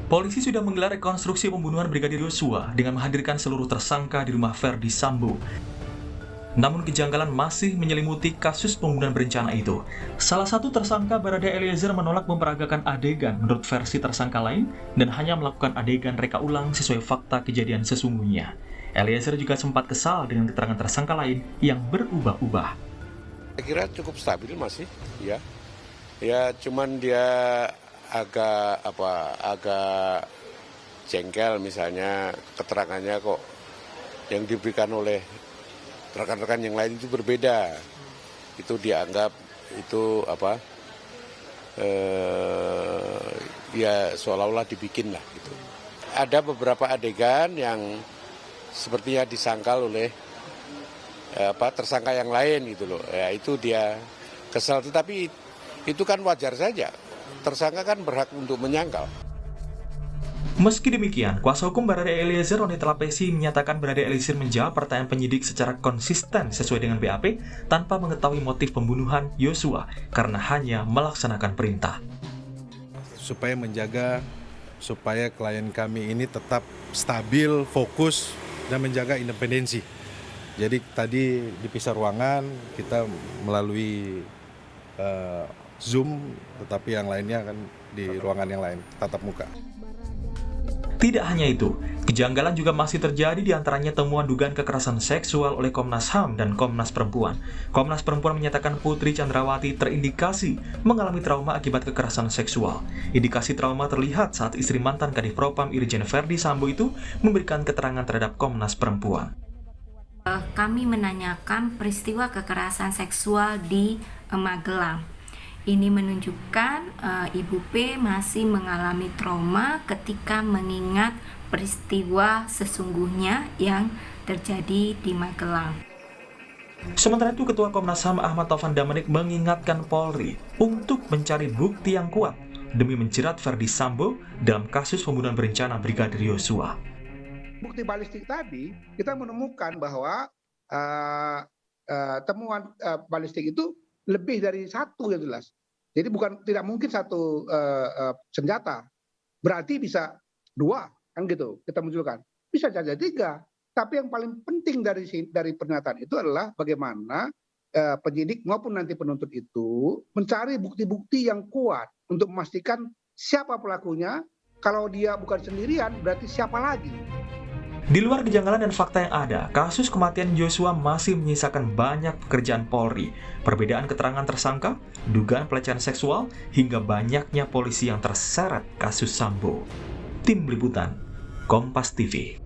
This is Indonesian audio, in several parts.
Polisi sudah menggelar rekonstruksi pembunuhan Brigadir Yosua dengan menghadirkan seluruh tersangka di rumah Verdi Sambo. Namun kejanggalan masih menyelimuti kasus pembunuhan berencana itu. Salah satu tersangka Barada Eliezer menolak memperagakan adegan menurut versi tersangka lain dan hanya melakukan adegan reka ulang sesuai fakta kejadian sesungguhnya. Eliezer juga sempat kesal dengan keterangan tersangka lain yang berubah-ubah. Saya kira cukup stabil masih, ya. Ya, cuman dia agak jengkel misalnya keterangannya kok yang diberikan oleh rekan-rekan yang lain itu berbeda. Itu dianggap itu ya seolah-olah dibikin lah gitu. Ada beberapa adegan yang sepertinya disangkal oleh tersangka yang lain gitu loh. Ya itu dia kesal, tetapi itu kan wajar saja. Tersangka kan berhak untuk menyangkal. Meski demikian, kuasa hukum Barada Eliezer Roni Talapesi menyatakan Barada Eliezer menjawab pertanyaan penyidik secara konsisten sesuai dengan BAP tanpa mengetahui motif pembunuhan Yosua karena hanya melaksanakan perintah. Supaya klien kami ini tetap stabil, fokus, dan menjaga independensi. Jadi tadi dipisah ruangan, kita melalui Zoom, tetapi yang lainnya kan di ruangan yang lain, tatap muka. Tidak hanya itu, kejanggalan juga masih terjadi di antaranya temuan dugaan kekerasan seksual oleh Komnas HAM dan Komnas Perempuan. Komnas Perempuan menyatakan Putri Chandrawati terindikasi mengalami trauma akibat kekerasan seksual. Indikasi trauma terlihat saat istri mantan Kadif Propam Irjen Verdi Sambo itu memberikan keterangan terhadap Komnas Perempuan. Kami menanyakan peristiwa kekerasan seksual di Magelang. Ini menunjukkan Ibu P masih mengalami trauma ketika mengingat peristiwa sesungguhnya yang terjadi di Magelang. Sementara itu, Ketua Komnas HAM Ahmad Taufan Damanik mengingatkan Polri untuk mencari bukti yang kuat demi menjerat Verdi Sambo dalam kasus pembunuhan berencana Brigadir Yosua. Bukti balistik tadi, kita menemukan bahwa temuan balistik itu lebih dari satu yang jelas. Jadi tidak mungkin satu senjata. Berarti bisa dua, kan gitu kita munculkan. Bisa saja tiga. Tapi yang paling penting dari pernyataan itu adalah bagaimana penyidik maupun nanti penuntut itu mencari bukti-bukti yang kuat untuk memastikan siapa pelakunya. Kalau dia bukan sendirian, berarti siapa lagi? Di luar kejanggalan dan fakta yang ada, kasus kematian Yosua masih menyisakan banyak pekerjaan Polri. Perbedaan keterangan tersangka, dugaan pelecehan seksual, hingga banyaknya polisi yang terseret kasus Sambo. Tim Liputan, Kompas TV.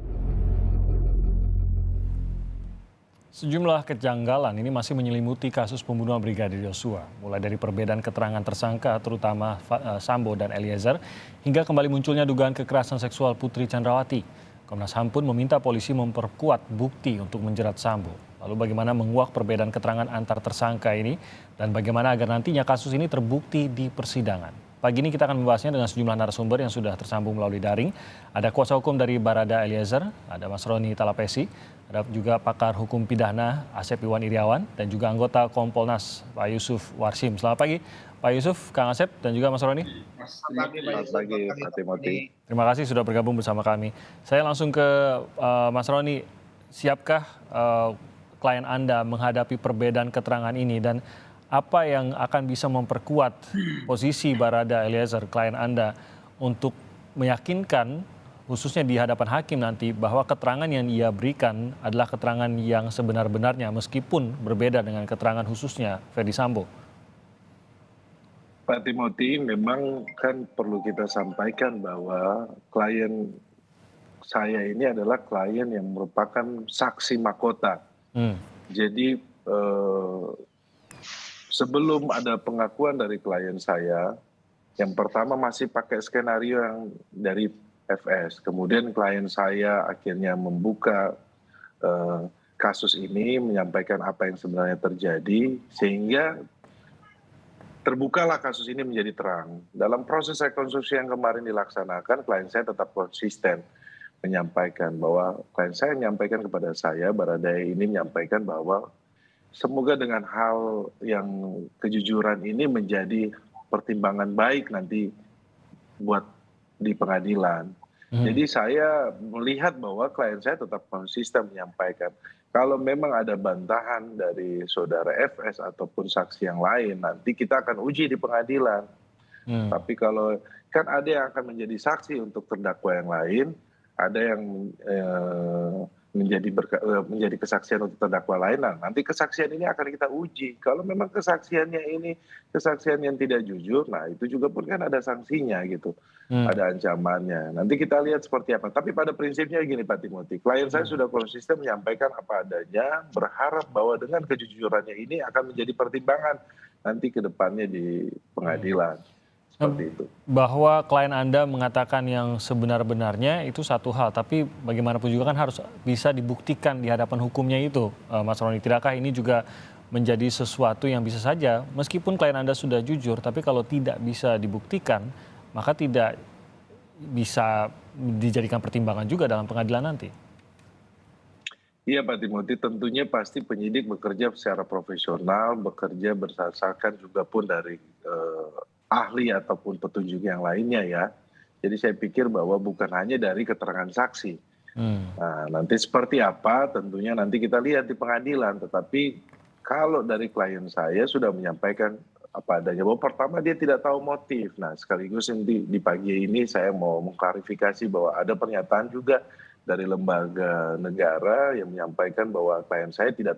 Sejumlah kejanggalan ini masih menyelimuti kasus pembunuhan Brigadir Yosua. Mulai dari perbedaan keterangan tersangka, terutama Sambo dan Eliezer, hingga kembali munculnya dugaan kekerasan seksual Putri Chandrawati. Komnas HAM pun meminta polisi memperkuat bukti untuk menjerat Sambo. Lalu bagaimana menguak perbedaan keterangan antar tersangka ini dan bagaimana agar nantinya kasus ini terbukti di persidangan. Pagi ini kita akan membahasnya dengan sejumlah narasumber yang sudah tersambung melalui daring. Ada kuasa hukum dari Barada Eliezer, ada Mas Roni Talapesi, ada juga pakar hukum pidana Asep Iwan Iriawan dan juga anggota Kompolnas Pak Yusuf Warsim. Selamat pagi Pak Yusuf, Kang Asep dan juga Mas Roni. Selamat pagi Pak Timothy. Terima kasih sudah bergabung bersama kami. Saya langsung ke Mas Roni. Siapkah klien Anda menghadapi perbedaan keterangan ini dan apa yang akan bisa memperkuat posisi Barada Eliezer, klien Anda, untuk meyakinkan khususnya di hadapan hakim nanti bahwa keterangan yang ia berikan adalah keterangan yang sebenar-benarnya meskipun berbeda dengan keterangan khususnya Verdi Sambo? Pak Timothy, memang kan perlu kita sampaikan bahwa klien saya ini adalah klien yang merupakan saksi mahkota. Jadi sebelum ada pengakuan dari klien saya, yang pertama masih pakai skenario yang dari FS. Kemudian klien saya akhirnya membuka kasus ini, menyampaikan apa yang sebenarnya terjadi, sehingga terbukalah kasus ini menjadi terang. Dalam proses rekonstruksi yang kemarin dilaksanakan, klien saya tetap konsisten menyampaikan bahwa klien saya menyampaikan kepada saya, Baradae ini menyampaikan bahwa semoga dengan hal yang kejujuran ini menjadi pertimbangan baik nanti buat di pengadilan. Jadi saya melihat bahwa klien saya tetap konsisten menyampaikan kalau memang ada bantahan dari saudara FS ataupun saksi yang lain, nanti kita akan uji di pengadilan. Tapi kalau kan ada yang akan menjadi saksi untuk terdakwa yang lain, ada yang menjadi kesaksian untuk terdakwa lain. Nah, nanti kesaksian ini akan kita uji. Kalau memang kesaksiannya ini kesaksian yang tidak jujur, nah itu juga pun kan ada sanksinya gitu, ada ancamannya. Nanti kita lihat seperti apa. Tapi pada prinsipnya gini Pak Timothy, klien saya sudah konsisten menyampaikan apa adanya, berharap bahwa dengan kejujurannya ini akan menjadi pertimbangan nanti ke depannya di pengadilan. Seperti itu. Bahwa klien Anda mengatakan yang sebenar-benarnya itu satu hal, tapi bagaimanapun juga kan harus bisa dibuktikan di hadapan hukumnya itu, Mas Roni. Tidakkah ini juga menjadi sesuatu yang bisa saja, meskipun klien Anda sudah jujur, tapi kalau tidak bisa dibuktikan, maka tidak bisa dijadikan pertimbangan juga dalam pengadilan nanti? Iya Pak Timothy, tentunya pasti penyidik bekerja secara profesional, bekerja berdasarkan juga pun dari ahli ataupun petunjuk yang lainnya ya. Jadi saya pikir bahwa bukan hanya dari keterangan saksi. Nah, nanti seperti apa tentunya nanti kita lihat di pengadilan. Tetapi kalau dari klien saya sudah menyampaikan apa adanya, bahwa pertama dia tidak tahu motif. Nah, sekaligus di pagi ini saya mau mengklarifikasi bahwa ada pernyataan juga dari lembaga negara yang menyampaikan bahwa klien saya tidak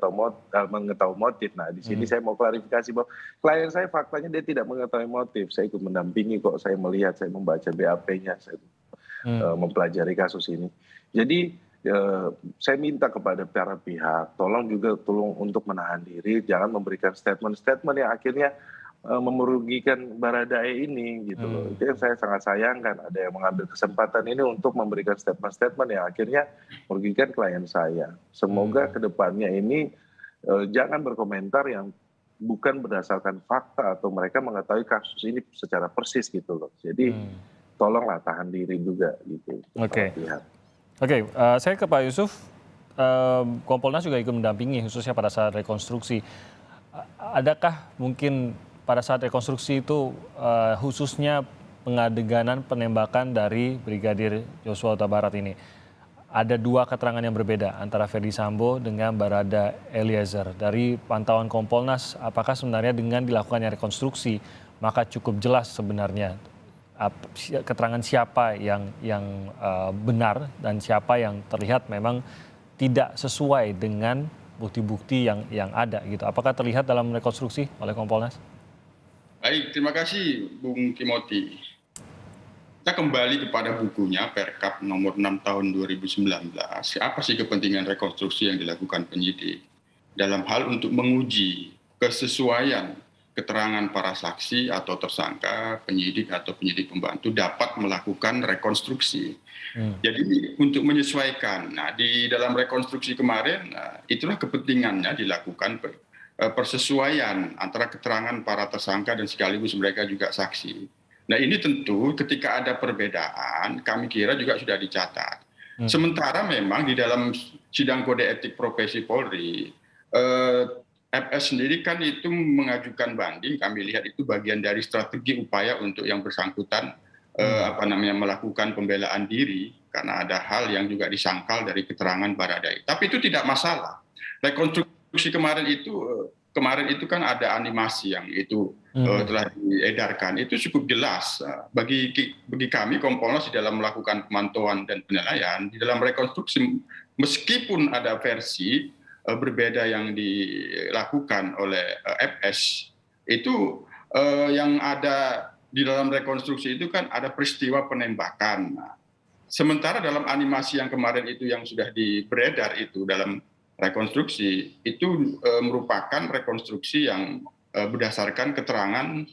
mengetahui motif. Nah, di sini saya mau klarifikasi bahwa klien saya faktanya dia tidak mengetahui motif. Saya ikut mendampingi kok, saya melihat, saya membaca BAP-nya, saya mempelajari kasus ini. Jadi saya minta kepada para pihak, tolong untuk menahan diri, jangan memberikan statement-statement yang akhirnya merugikan Baradae ini gitu loh. Itu yang saya sangat sayangkan, ada yang mengambil kesempatan ini untuk memberikan statement-statement yang akhirnya merugikan klien saya. Semoga kedepannya ini jangan berkomentar yang bukan berdasarkan fakta atau mereka mengetahui kasus ini secara persis gitu loh. Jadi tolonglah tahan diri juga gitu. Oke, saya ke Pak Yusuf. Kompolnas juga ikut mendampingi khususnya pada saat rekonstruksi. Adakah mungkin pada saat rekonstruksi itu khususnya pengadeganan penembakan dari Brigadir Joshua Huta Barat ini, ada dua keterangan yang berbeda antara Ferdy Sambo dengan Barada Eliezer. Dari pantauan Kompolnas, apakah sebenarnya dengan dilakukannya rekonstruksi maka cukup jelas sebenarnya keterangan siapa yang benar dan siapa yang terlihat memang tidak sesuai dengan bukti-bukti yang ada gitu. Apakah terlihat dalam rekonstruksi oleh Kompolnas? Baik, terima kasih Bung Timothy. Kita kembali kepada bukunya Perkap nomor 6 tahun 2019. Apa sih kepentingan rekonstruksi yang dilakukan penyidik? Dalam hal untuk menguji kesesuaian keterangan para saksi atau tersangka, penyidik atau penyidik pembantu dapat melakukan rekonstruksi. Jadi untuk menyesuaikan, nah di dalam rekonstruksi kemarin, itulah kepentingannya dilakukan persesuaian antara keterangan para tersangka dan sekaligus mereka juga saksi. Nah ini tentu ketika ada perbedaan, kami kira juga sudah dicatat. Sementara memang di dalam sidang kode etik profesi Polri, FS sendiri kan itu mengajukan banding, kami lihat itu bagian dari strategi upaya untuk yang bersangkutan melakukan pembelaan diri karena ada hal yang juga disangkal dari keterangan Baradae. Tapi itu tidak masalah. Rekonstruksi kemarin itu kan ada animasi yang itu telah diedarkan, itu cukup jelas bagi kami Kompolnas di dalam melakukan pemantauan dan penilaian di dalam rekonstruksi, meskipun ada versi berbeda yang dilakukan oleh FS, itu yang ada di dalam rekonstruksi itu kan ada peristiwa penembakan. Sementara dalam animasi yang kemarin itu yang sudah beredar itu dalam rekonstruksi itu merupakan rekonstruksi yang berdasarkan keterangan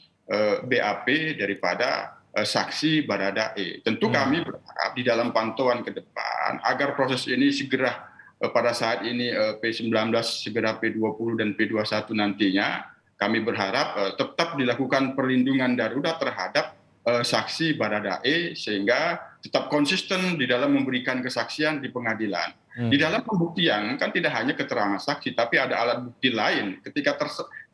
BAP daripada saksi Baradae. Tentu kami berharap di dalam pantauan ke depan agar proses ini segera pada saat ini P19 segera P20 dan P21 nantinya kami berharap tetap dilakukan perlindungan darurat terhadap saksi Baradae sehingga tetap konsisten di dalam memberikan kesaksian di pengadilan. Di dalam pembuktian kan tidak hanya keterangan saksi, tapi ada alat bukti lain.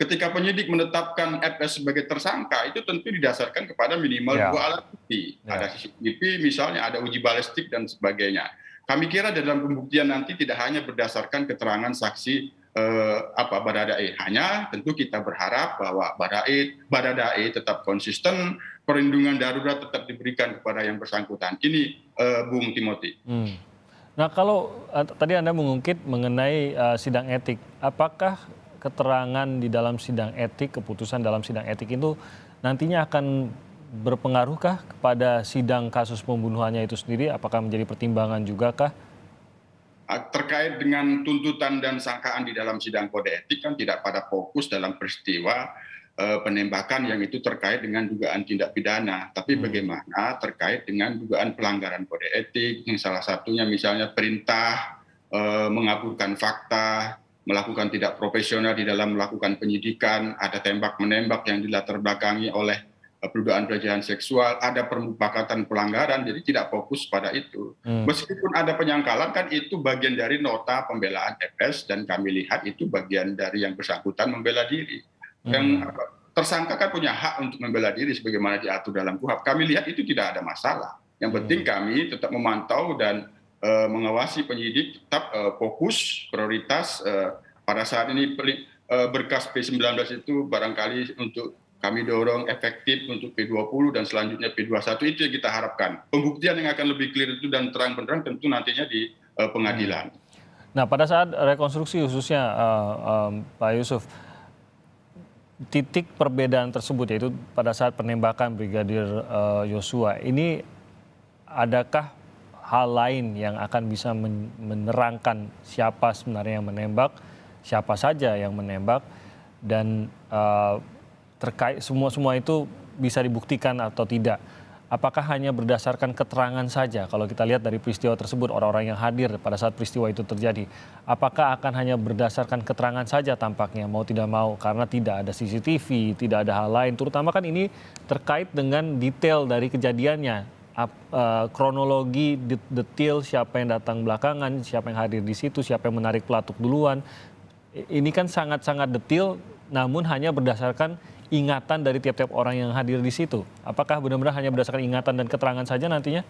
Ketika penyidik menetapkan FS sebagai tersangka, itu tentu didasarkan kepada minimal 2 alat bukti. Ada CCTV, misalnya ada uji balistik dan sebagainya. Kami kira dalam pembuktian nanti tidak hanya berdasarkan keterangan saksi Baradae. Hanya tentu kita berharap bahwa Baradae tetap konsisten, perlindungan darurat tetap diberikan kepada yang bersangkutan. Ini Bung Timothy. Nah, kalau tadi Anda mengungkit mengenai sidang etik, apakah keterangan di dalam sidang etik, keputusan dalam sidang etik itu nantinya akan berpengaruhkah kepada sidang kasus pembunuhannya itu sendiri? Apakah menjadi pertimbangan juga kah? Terkait dengan tuntutan dan sangkaan di dalam sidang kode etik kan tidak pada fokus dalam peristiwa penembakan yang itu terkait dengan dugaan tindak pidana, tapi bagaimana terkait dengan dugaan pelanggaran kode etik, yang salah satunya misalnya perintah mengaburkan fakta, melakukan tidak profesional di dalam melakukan penyidikan, ada tembak-menembak yang dilatar belakangi oleh dugaan pelecehan seksual, ada permufakatan pelanggaran, jadi tidak fokus pada itu. Meskipun ada penyangkalan kan itu bagian dari nota pembelaan FS dan kami lihat itu bagian dari yang bersangkutan membela diri. Yang tersangka kan punya hak untuk membela diri sebagaimana diatur dalam KUHP. Kami lihat itu tidak ada masalah. Yang penting kami tetap memantau dan mengawasi penyidik tetap fokus, prioritas. Pada saat ini berkas P19 itu barangkali untuk kami dorong efektif untuk P20 dan selanjutnya P21, itu yang kita harapkan. Pembuktian yang akan lebih clear itu dan terang benderang tentu nantinya di pengadilan. Nah, pada saat rekonstruksi khususnya Pak Yusuf, titik perbedaan tersebut yaitu pada saat penembakan Brigadir Yosua, ini adakah hal lain yang akan bisa menerangkan siapa sebenarnya yang menembak, siapa saja yang menembak, dan terkait semua itu bisa dibuktikan atau tidak? Apakah hanya berdasarkan keterangan saja? Kalau kita lihat dari peristiwa tersebut, orang-orang yang hadir pada saat peristiwa itu terjadi, apakah akan hanya berdasarkan keterangan saja tampaknya, mau tidak mau, karena tidak ada CCTV, tidak ada hal lain, terutama kan ini terkait dengan detail dari kejadiannya, kronologi detail siapa yang datang belakangan, siapa yang hadir di situ, siapa yang menarik pelatuk duluan. Ini kan sangat-sangat detail, namun hanya berdasarkan ingatan dari tiap-tiap orang yang hadir di situ. Apakah benar-benar hanya berdasarkan ingatan dan keterangan saja nantinya?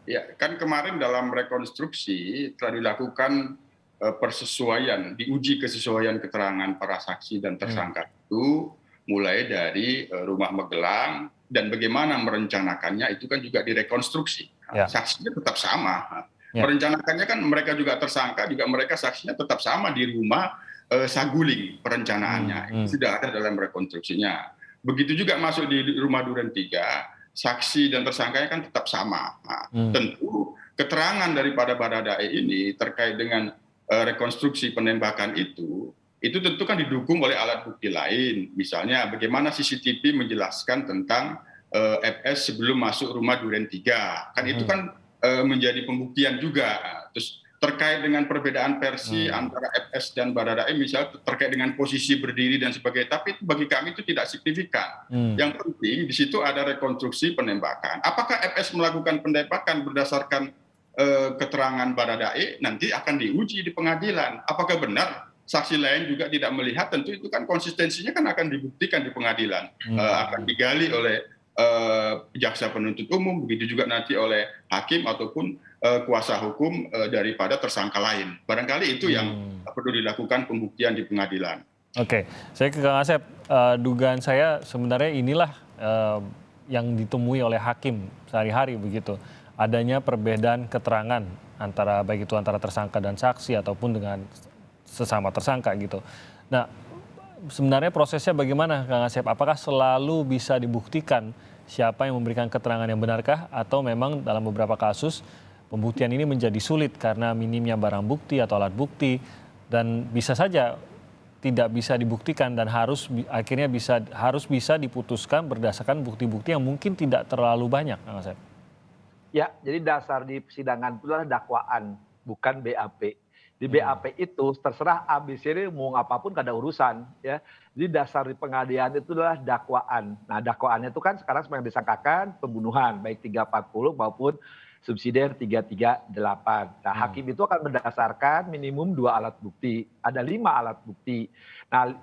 Ya, kan kemarin dalam rekonstruksi telah dilakukan persesuaian, diuji kesesuaian keterangan para saksi dan tersangka itu mulai dari rumah Magelang dan bagaimana merencanakannya itu kan juga direkonstruksi. Saksinya tetap sama. Merencanakannya kan mereka juga tersangka, juga mereka saksinya tetap sama di rumah Saguling perencanaannya. Itu sudah ada dalam rekonstruksinya. Begitu juga masuk di rumah Duren 3, saksi dan tersangkanya kan tetap sama. Nah, tentu keterangan daripada Baradae ini terkait dengan rekonstruksi penembakan itu tentu kan didukung oleh alat bukti lain. Misalnya bagaimana CCTV menjelaskan tentang FS sebelum masuk rumah Duren 3. Kan itu kan menjadi pembuktian juga. Terus terkait dengan perbedaan versi antara FS dan Baradae, misalnya terkait dengan posisi berdiri dan sebagainya, tapi bagi kami itu tidak signifikan. Yang penting di situ ada rekonstruksi penembakan. Apakah FS melakukan penembakan berdasarkan keterangan Baradae, nanti akan diuji di pengadilan. Apakah benar saksi lain juga tidak melihat, tentu itu kan konsistensinya kan akan dibuktikan di pengadilan. Akan digali oleh jaksa penuntut umum, begitu juga nanti oleh hakim ataupun kuasa hukum daripada tersangka lain. Barangkali itu yang perlu dilakukan pembuktian di pengadilan. Oke, saya ke Kang Asep. Dugaan saya sebenarnya inilah yang ditemui oleh hakim sehari-hari begitu. Adanya perbedaan keterangan antara baik itu antara tersangka dan saksi ataupun dengan sesama tersangka gitu. Nah, sebenarnya prosesnya bagaimana Kang Asep? Apakah selalu bisa dibuktikan siapa yang memberikan keterangan yang benarkah, atau memang dalam beberapa kasus pembuktian ini menjadi sulit karena minimnya barang bukti atau alat bukti, dan bisa saja tidak bisa dibuktikan dan akhirnya harus bisa diputuskan berdasarkan bukti-bukti yang mungkin tidak terlalu banyak, Kang Asep? Ya, jadi dasar di persidangan itu adalah dakwaan, bukan BAP. Di BAP itu terserah ABCD mau apapun gak ada urusan ya. Jadi dasar di pengadilan itu adalah dakwaan. Nah dakwaannya itu kan sekarang yang disangkakan pembunuhan baik 340 maupun subsidiar 338. Nah hakim itu akan berdasarkan minimum 2 alat bukti. Ada 5 alat bukti. Nah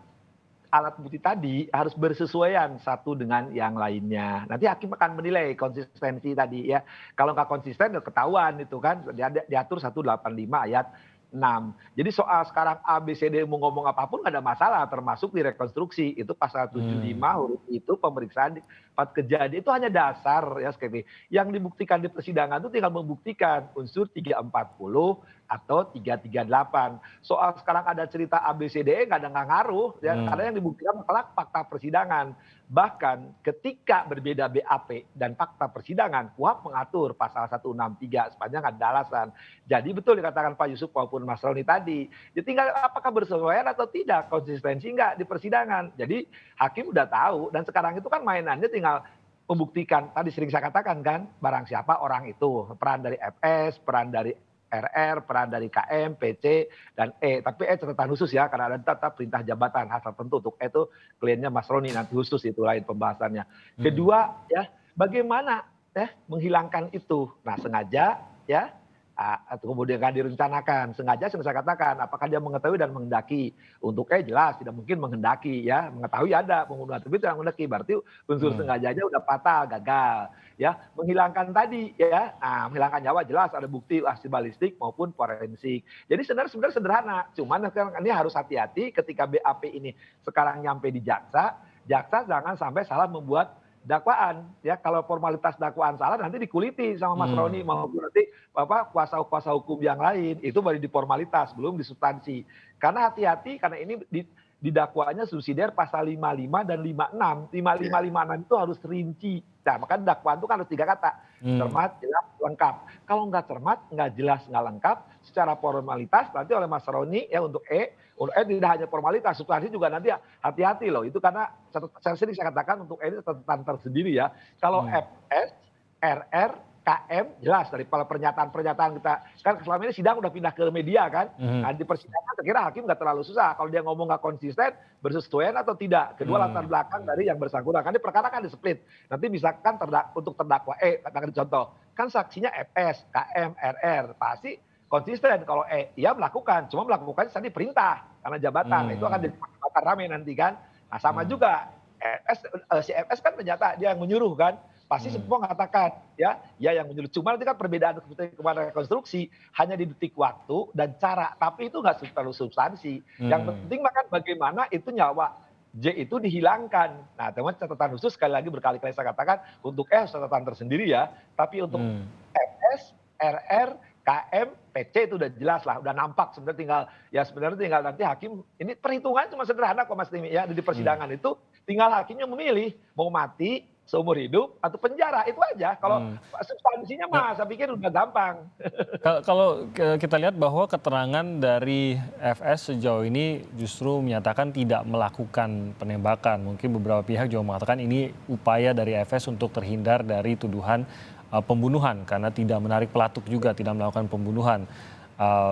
alat bukti tadi harus bersesuaian satu dengan yang lainnya. Nanti hakim akan menilai konsistensi tadi ya. Kalau nggak konsisten, ketahuan itu kan. Diatur 185 ayat 6. Jadi soal sekarang ABCD mau ngomong apapun nggak ada masalah, termasuk di rekonstruksi. Itu pasal 75 huruf itu pemeriksaan tempat kejadian itu hanya dasar ya sekali. Yang dibuktikan di persidangan itu tinggal membuktikan unsur 340 atau 338. Soal sekarang ada cerita ABCDE nggak ngaruh ya, karena yang dibuktikan masalah fakta persidangan. Bahkan ketika berbeda BAP dan fakta persidangan, KUHP mengatur pasal 163 sepanjang ada alasan. Jadi betul dikatakan Pak Yusuf maupun Mas Roni tadi. Jadi tinggal apakah bersesuaian atau tidak, konsistensi nggak di persidangan. Jadi hakim udah tahu dan sekarang itu kan mainannya tinggal membuktikan. Tadi sering saya katakan kan, barang siapa orang itu. Peran dari FS, peran dari RR, peran dari KM, PC, dan E. Tapi E catatan khusus ya, karena ada tetap perintah jabatan hal tertentu. Untuk E itu kliennya Mas Roni, nanti khusus itu lain pembahasannya. Kedua, ya bagaimana ya menghilangkan itu. Nah sengaja ya, atau kemudian kan direncanakan. Sengaja saya katakan, apakah dia mengetahui dan menghendaki. Untuk E jelas, tidak mungkin menghendaki ya. Mengetahui ada, pembunuhan tapi tidak menghendaki. Berarti unsur sengajanya udah fatal, gagal. Ya, menghilangkan tadi ya, nah, menghilangkan nyawa jelas ada bukti hasil balistik maupun forensik. Jadi sebenarnya sederhana, cuman sekarang ini harus hati-hati ketika BAP ini sekarang nyampe di jaksa jangan sampai salah membuat dakwaan ya. Kalau formalitas dakwaan salah nanti dikuliti sama Mas Roni maupun nanti kuasa hukum yang lain, itu baru di formalitas belum di substansi. Karena hati-hati karena ini di dakwaannya subsidiar pasal 55 dan 56. 55 56 itu harus rinci. Nah, maka dakwaan itu kan harus 3 kata. Cermat, jelas, lengkap. Kalau nggak cermat, nggak jelas, nggak lengkap, secara formalitas nanti oleh Mas Roni ya untuk E tidak hanya formalitas, substansi juga nanti hati-hati loh. Itu karena saya sering saya katakan untuk E ini catatan tersendiri ya. Kalau FS, RR, KM jelas dari pernyataan-pernyataan kita kan selama ini sidang udah pindah ke media kan. Nah, di persidangan saya kira hakim nggak terlalu susah kalau dia ngomong nggak konsisten bersesuaian atau tidak. Kedua latar belakang dari yang bersangkutan kan ini perkara kan di split. Nanti misalkan untuk terdakwa E katakan contoh kan saksinya FS, KM, RR pasti konsisten. Kalau E ia melakukan cuma melakukan tadi perintah karena jabatan itu akan jadi rame nanti kan. Nah sama juga si FS kan ternyata dia yang menyuruh kan. Pasti semua mengatakan ya yang menyulut. Cuma nanti kan perbedaan kemarin rekonstruksi hanya di detik waktu dan cara, tapi itu nggak terlalu substansi. Yang penting makan bagaimana itu nyawa J itu dihilangkan. Nah teman catatan khusus sekali lagi berkali-kali saya katakan untuk catatan tersendiri ya, tapi untuk FS, RR, KM, PC itu udah jelas lah, udah nampak sebenarnya tinggal nanti hakim ini perhitungan cuma sederhana kok Mas Timi ya di persidangan itu tinggal hakimnya memilih mau mati seumur hidup atau penjara itu aja. Kalau substansinya mah saya pikir udah gampang. Kalau kita lihat bahwa keterangan dari FS sejauh ini justru menyatakan tidak melakukan penembakan. Mungkin beberapa pihak juga mengatakan ini upaya dari FS untuk terhindar dari tuduhan pembunuhan karena tidak menarik pelatuk juga, tidak melakukan pembunuhan.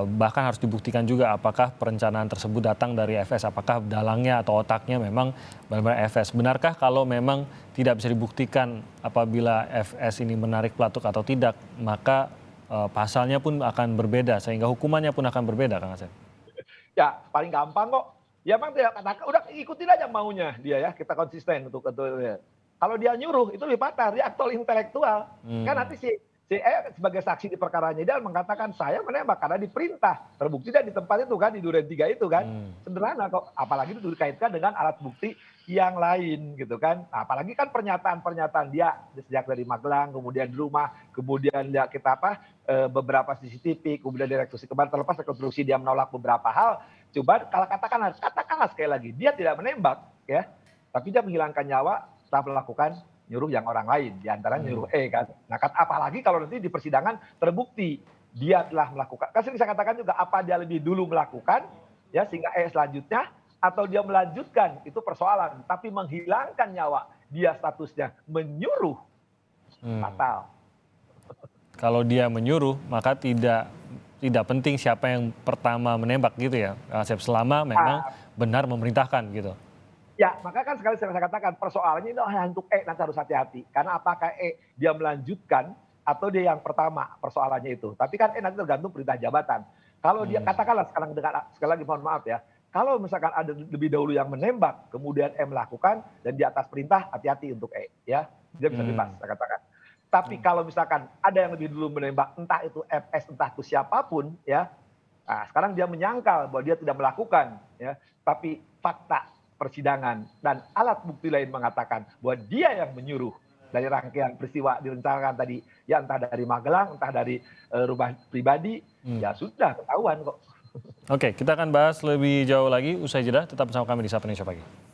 Bahkan harus dibuktikan juga apakah perencanaan tersebut datang dari FS, apakah dalangnya atau otaknya memang benar-benar FS. Benarkah kalau memang tidak bisa dibuktikan apabila FS ini menarik pelatuk atau tidak, maka pasalnya pun akan berbeda sehingga hukumannya pun akan berbeda, Kang Asep? Ya paling gampang kok. Ya memang tidak katakan udah ikutin aja maunya dia ya, kita konsisten untuk ya. Kalau dia nyuruh itu lebih patah, dia aktor intelektual. Kan nanti si sebagai saksi di perkaranya dia mengatakan saya menembak karena diperintah. Terbukti dan di tempat itu kan, di Duren 3 itu kan. Sederhana kok, apalagi itu dikaitkan dengan alat bukti yang lain gitu kan. Nah, apalagi kan pernyataan-pernyataan dia sejak dari Magelang, kemudian di rumah, kemudian dia kita beberapa CCTV, kemudian direktursi kemarin terlepas rekonstruksi dia menolak beberapa hal. Coba kalau katakanlah sekali lagi dia tidak menembak ya, tapi dia menghilangkan nyawa setelah melakukan nyuruh yang orang lain, diantaranya nyuruh E kan. Nah apalagi kalau nanti di persidangan terbukti dia telah melakukan, kan sering saya katakan juga apa dia lebih dulu melakukan ya sehingga E selanjutnya atau dia melanjutkan itu persoalan, tapi menghilangkan nyawa dia statusnya menyuruh fatal. Kalau dia menyuruh maka tidak tidak penting siapa yang pertama menembak gitu ya, Asep, selama memang benar memerintahkan gitu. Ya, maka kan sekali saya katakan persoalannya ini hanya untuk nanti harus hati-hati. Karena apakah dia melanjutkan atau dia yang pertama persoalannya itu. Tapi kan nanti tergantung perintah jabatan. Kalau dia katakanlah sekarang dengan sekali lagi mohon maaf ya, kalau misalkan ada lebih dahulu yang menembak, kemudian melakukan dan di atas perintah, hati-hati untuk ya, dia bisa bebas saya katakan. Tapi kalau misalkan ada yang lebih dulu menembak, entah itu FS, entah itu siapapun, ya, nah, sekarang dia menyangkal bahwa dia tidak melakukan, ya, tapi fakta persidangan dan alat bukti lain mengatakan bahwa dia yang menyuruh dari rangkaian peristiwa direncanakan tadi, ya entah dari Magelang, entah dari rumah pribadi, ya sudah ketahuan kok. Oke, kita akan bahas lebih jauh lagi usai jeda. Tetap bersama kami di Sapa Indonesia Pagi.